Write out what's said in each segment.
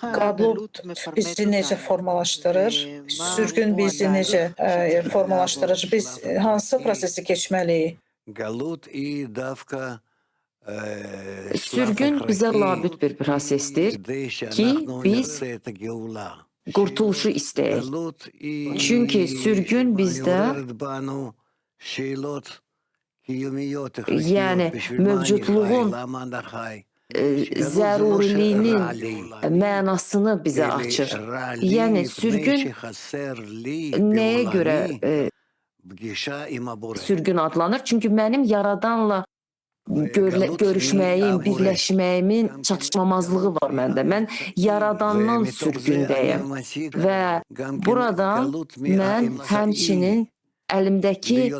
Qablot bizi necə formalaşdırır? Sürgün bizi necə formalaşdırır? Biz hansı prosesi keçməliyik? Sürgün bizə labüd bir prosesdir ki, biz qurtuluşu istəyək. Çünki sürgün bizdə yəni mövcudluğun zəruriliyinin mənasını bizə açır. Yəni sürgün nəyə görə sürgün adlanır? Çünki mənim yaradanla görüşməyim, birləşməyimin çatışmamazlığı var məndə. Mən yaradandan sürgündəyəm və buradan mən həmçinin əlimdəki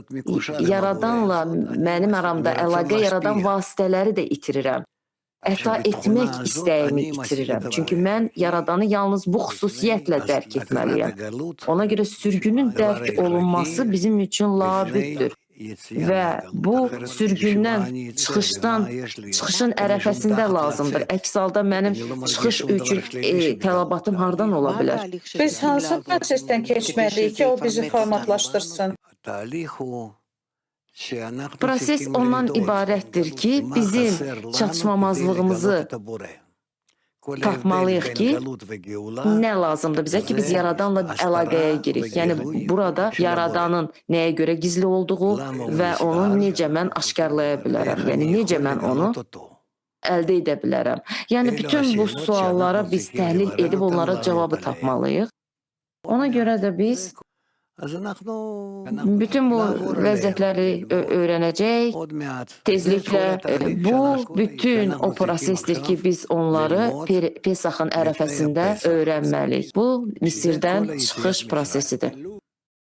yaradanla mənim aramda əlaqə yaradan vasitələri də itirirəm. Hətta etmək istəyimi itirirəm. Çünki mən yaradanı yalnız bu xüsusiyyətlə dərk etməliyəm. Ona görə sürgünün dərk olunması bizim üçün labüddür. Və bu sürgündən çıxışın ərəfəsində lazımdır. Əks halda mənim çıxış üçün tələbatım hardan ola bilər? Biz hansı prosesdən keçməliyik ki, o bizi formatlaşdırsın? Proses ondan ibarətdir ki, bizim çatışmamazlığımızı tapmalıyıq ki, nə lazımdır bizə ki, biz yaradanla əlaqəyə girik. Yəni, burada yaradanın nəyə görə gizli olduğu və onu necə mən aşkarlaya bilərəm. Yəni, necə mən onu əldə edə bilərəm. Yəni, bütün bu suallara biz təhlil edib onlara cavabı tapmalıyıq. Ona görə də biz bütün bu vəziyyətləri öyrənəcək, tezliklə bu bütün o prosesdir ki, biz onları Pesachın ərəfəsində öyrənməliyik. Bu Misirdən çıxış prosesidir.